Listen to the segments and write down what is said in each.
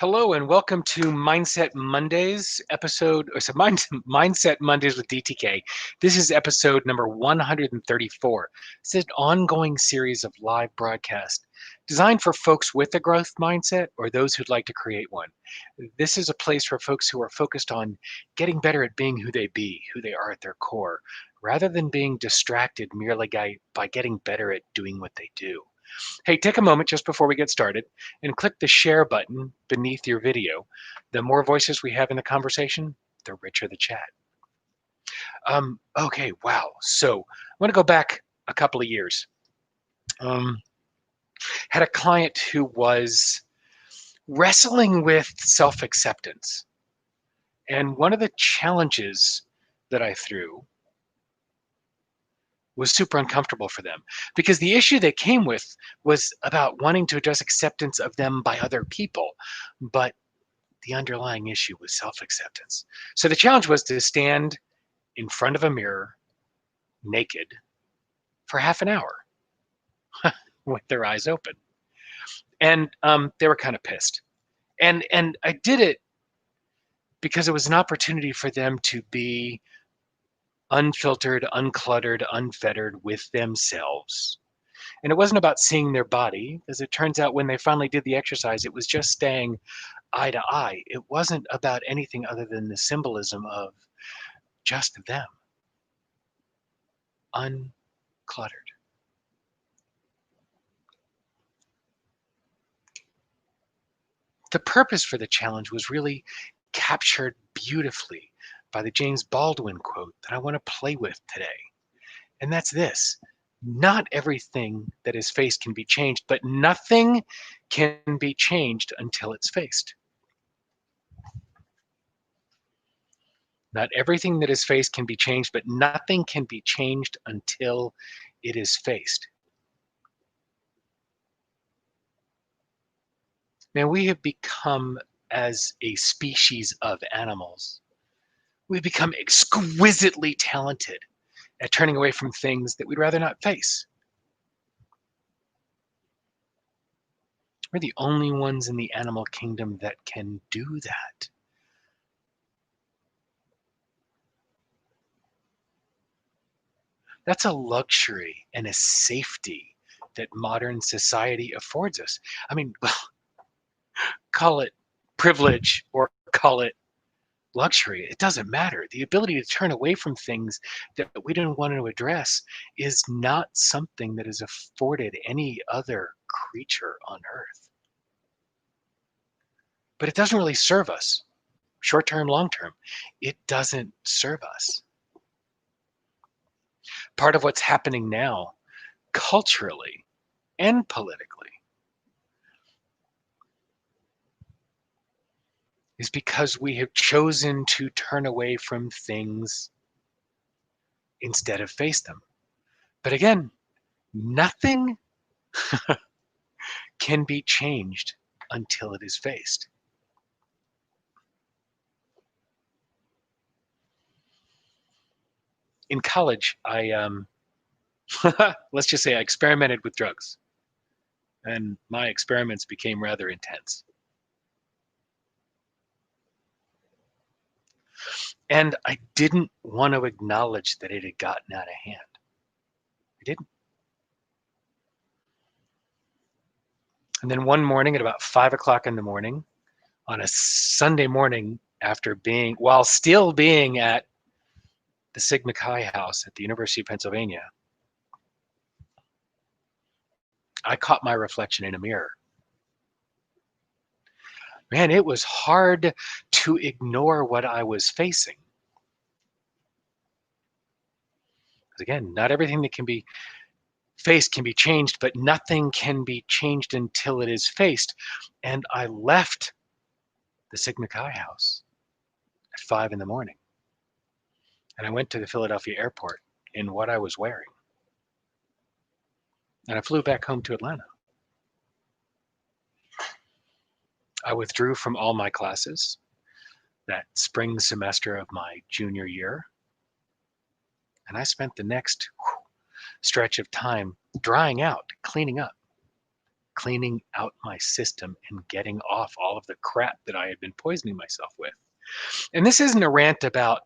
Hello and welcome to Mindset Mondays episode, Mindset Mondays with DTK. This is episode number 134. It's an ongoing series of live broadcasts designed for folks with a growth mindset or those who'd like to create one. This is a place for folks who are focused on getting better at being who they are at their core, rather than being distracted merely by getting better at doing what they do. Hey, take a moment just before we get started and click the share button beneath your video. The more voices we have in the conversation, the richer the chat. Okay, wow. So I'm going to go back a couple of years. Had a client who was wrestling with self-acceptance. And one of the challenges that I threw was super uncomfortable for them because the issue they came with was about wanting to address acceptance of them by other people, but the underlying issue was self-acceptance. So the challenge was to stand in front of a mirror naked for half an hour with their eyes open. And they were kind of pissed. And I did it because it was an opportunity for them to be unfiltered, uncluttered, unfettered with themselves. And it wasn't about seeing their body, as it turns out when they finally did the exercise, it was just staying eye to eye. It wasn't about anything other than the symbolism of just them, uncluttered. The purpose for the challenge was really captured beautifully by the James Baldwin quote that I want to play with today. And that's this: not everything that is faced can be changed, but nothing can be changed until it's faced. Not everything that is faced can be changed, but nothing can be changed until it is faced. Man, we have become, as a species of animals, we've become exquisitely talented at turning away from things that we'd rather not face. We're the only ones in the animal kingdom that can do that. That's a luxury and a safety that modern society affords us. I mean, well, call it privilege or call it luxury. It doesn't matter. The ability to turn away from things that we don't want to address is not something that is afforded any other creature on earth. But it doesn't really serve us, short term, long term. It doesn't serve us. Part of what's happening now, culturally and politically, is because we have chosen to turn away from things instead of face them. But again, nothing can be changed until it is faced. In college, I let's just say I experimented with drugs, and my experiments became rather intense. And I didn't want to acknowledge that it had gotten out of hand. I didn't. And then one morning at about 5 o'clock in the morning, on a Sunday morning, while still being at the Sigma Chi house at the University of Pennsylvania, I caught my reflection in a mirror. Man, it was hard to ignore what I was facing. Because again, not everything that can be faced can be changed, but nothing can be changed until it is faced. And I left the Sigma Chi house at 5 in the morning. And I went to the Philadelphia airport in what I was wearing. And I flew back home to Atlanta. I withdrew from all my classes that spring semester of my junior year. And I spent the next stretch of time drying out, cleaning up cleaning out my system and getting off all of the crap that I had been poisoning myself with. And this isn't a rant about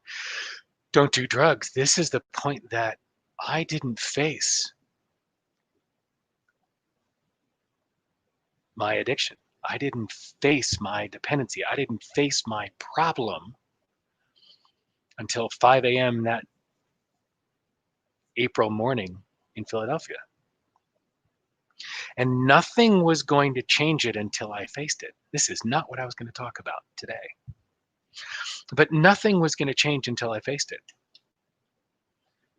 don't do drugs. This is the point that I didn't face my addiction. I didn't face my dependency. I didn't face my problem until 5 a.m. that April morning in Philadelphia. And nothing was going to change it until I faced it. This is not what I was going to talk about today. But nothing was going to change until I faced it.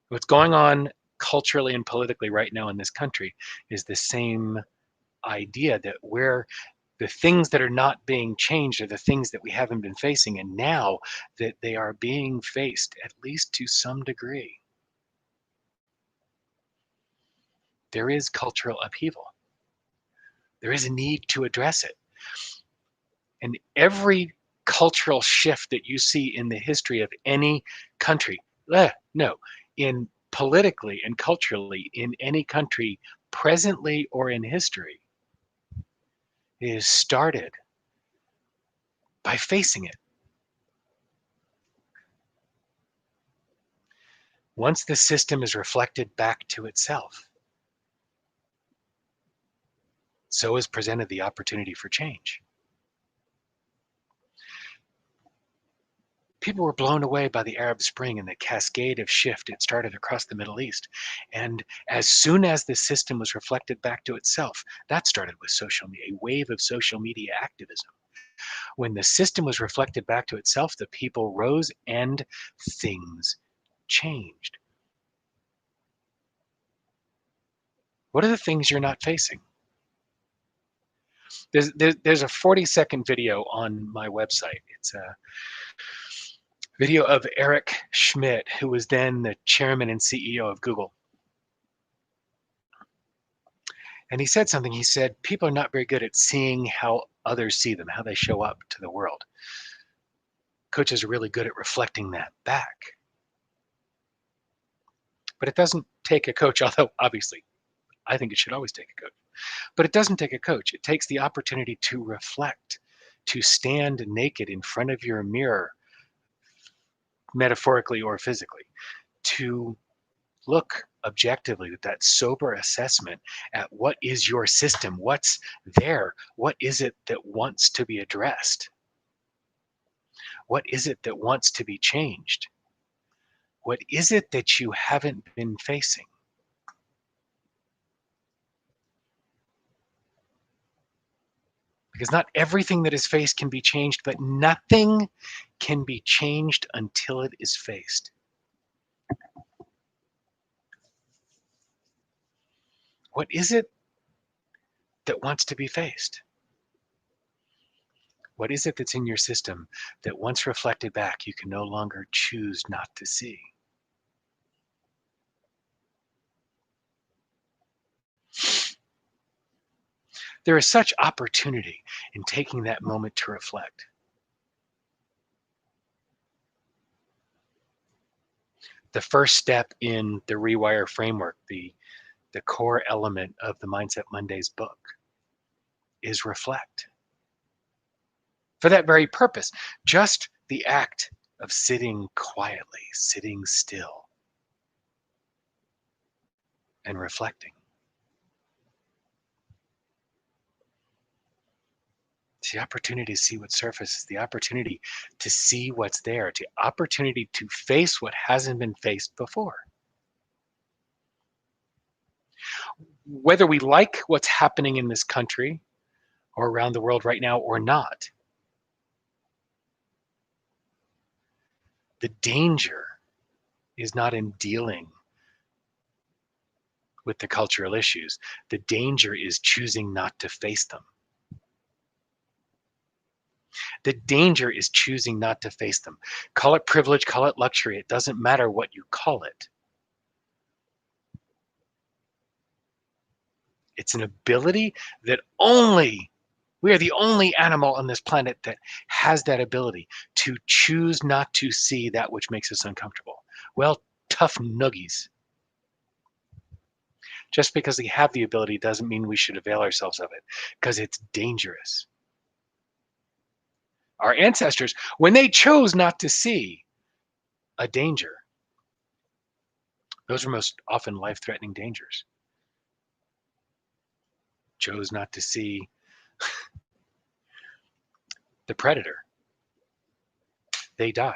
What's going on culturally and politically right now in this country is the same idea that where the things that are not being changed are the things that we haven't been facing. And now that they are being faced, at least to some degree, there is cultural upheaval. There is a need to address it. And every cultural shift that you see in the history of any country, in politically and culturally in any country, presently or in history, is started by facing it. Once the system is reflected back to itself, so is presented the opportunity for change. People were blown away by the Arab Spring and the cascade of shift it started across the Middle East. And as soon as the system was reflected back to itself, that started with social media, a wave of social media activism. When the system was reflected back to itself, the people rose and things changed. What are the things you're not facing? There's a 40-second video on my website. It's a video of Eric Schmidt, who was then the chairman and CEO of Google. And he said something. He said, people are not very good at seeing how others see them, how they show up to the world. Coaches are really good at reflecting that back. But it doesn't take a coach, although obviously I think it should always take a coach. But it doesn't take a coach. It takes the opportunity to reflect, to stand naked in front of your mirror, metaphorically or physically, to look objectively with that sober assessment at what is your system, what's there, what is it that wants to be addressed, what is it that wants to be changed, what is it that you haven't been facing. Because not everything that is faced can be changed, but nothing can be changed until it is faced. What is it that wants to be faced? What is it that's in your system that once reflected back, you can no longer choose not to see? There is such opportunity in taking that moment to reflect. The first step in the Rewire framework, the core element of the Mindset Mondays book, is reflect. For that very purpose, just the act of sitting quietly, sitting still, and reflecting. It's the opportunity to see what surfaces, the opportunity to see what's there, the opportunity to face what hasn't been faced before. Whether we like what's happening in this country or around the world right now or not, the danger is not in dealing with the cultural issues. The danger is choosing not to face them. The danger is choosing not to face them. Call it privilege, call it luxury. It doesn't matter what you call it. It's an ability that we are the only animal on this planet that has that ability to choose not to see that which makes us uncomfortable. Well, tough noogies. Just because we have the ability doesn't mean we should avail ourselves of it, because it's dangerous. Our ancestors, when they chose not to see a danger, those were most often life-threatening dangers, chose not to see the predator, they died.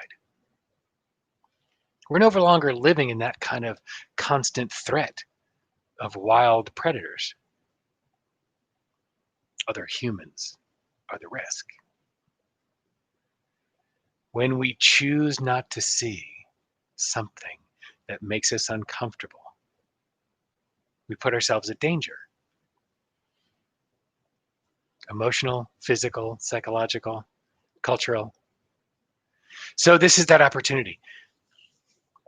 We're no longer living in that kind of constant threat of wild predators. Other humans are the risk. When we choose not to see something that makes us uncomfortable, we put ourselves at danger. Emotional, physical, psychological, cultural. So this is that opportunity.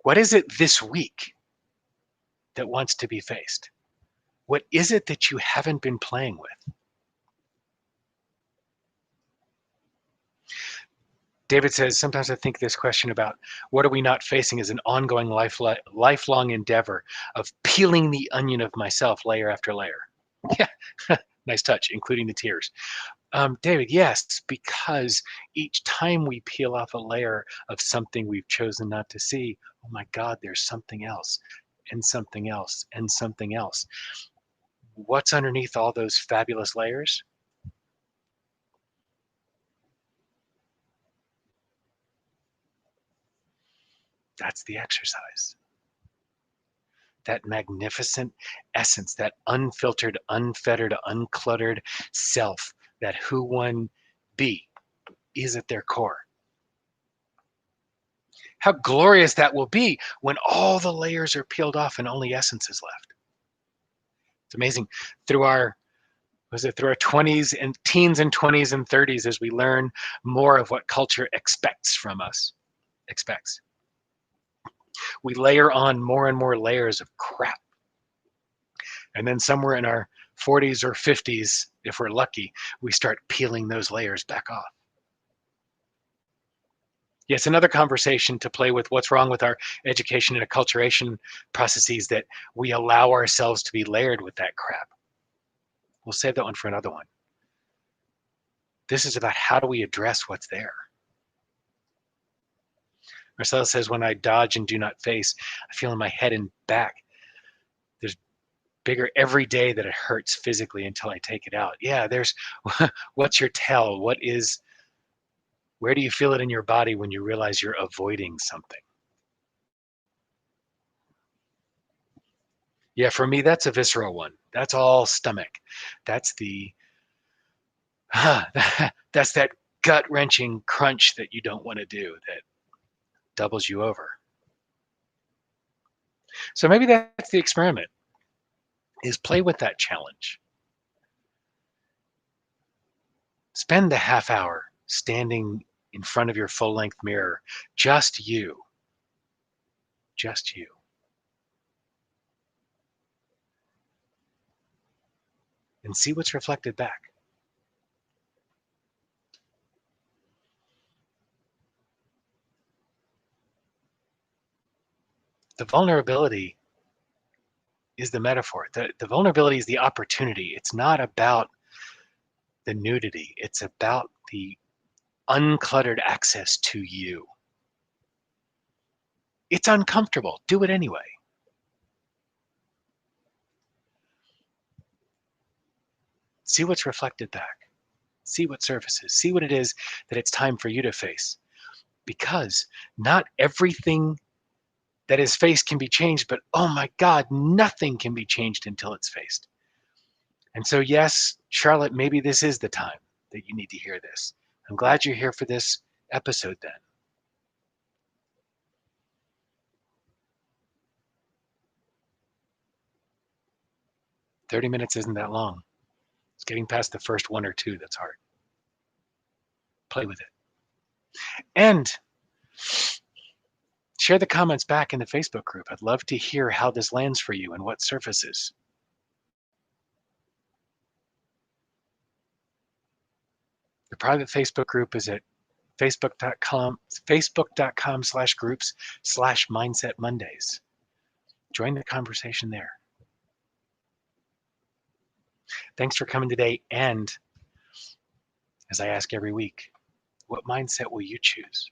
What is it this week that wants to be faced? What is it that you haven't been playing with? David says, sometimes I think this question about what are we not facing is an ongoing lifelong endeavor of peeling the onion of myself layer after layer. Yeah, nice touch, including the tears. David, yes, because each time we peel off a layer of something we've chosen not to see, oh my God, there's something else and something else and something else. What's underneath all those fabulous layers? That's the exercise. That magnificent essence, that unfiltered, unfettered, uncluttered self, that who one be is at their core. How glorious that will be when all the layers are peeled off and only essence is left. It's amazing. Through our 20s and teens and 20s and 30s, as we learn more of what culture expects from us, we layer on more and more layers of crap. And then somewhere in our 40s or 50s, if we're lucky, we start peeling those layers back off. Yes, another conversation to play with what's wrong with our education and acculturation processes, that we allow ourselves to be layered with that crap. We'll save that one for another one. This is about how do we address what's there. Marcella says, when I dodge and do not face, I feel in my head and back, there's bigger every day that it hurts physically until I take it out. Yeah, there's, what's your tell? Where do you feel it in your body when you realize you're avoiding something? Yeah, for me, that's a visceral one. That's all stomach. That's that's that gut-wrenching crunch that you don't want to do, that doubles you over. So maybe that's the experiment, is play with that challenge. Spend the half hour standing in front of your full-length mirror, just you, and see what's reflected back. The vulnerability is the metaphor. The vulnerability is the opportunity. It's not about the nudity. It's about the uncluttered access to you. It's uncomfortable. Do it anyway. See what's reflected back. See what surfaces. See what it is that it's time for you to face. Because not everything that is faced can be changed, but oh my God, nothing can be changed until it's faced. And so, yes, Charlotte, maybe this is the time that you need to hear this. I'm glad you're here for this episode then. 30 minutes isn't that long. It's getting past the first one or two that's hard. Play with it. And share the comments back in the Facebook group. I'd love to hear how this lands for you and what surfaces. The private Facebook group is at facebook.com/groups/Mindset Mondays. Join the conversation there. Thanks for coming today. And as I ask every week, what mindset will you choose?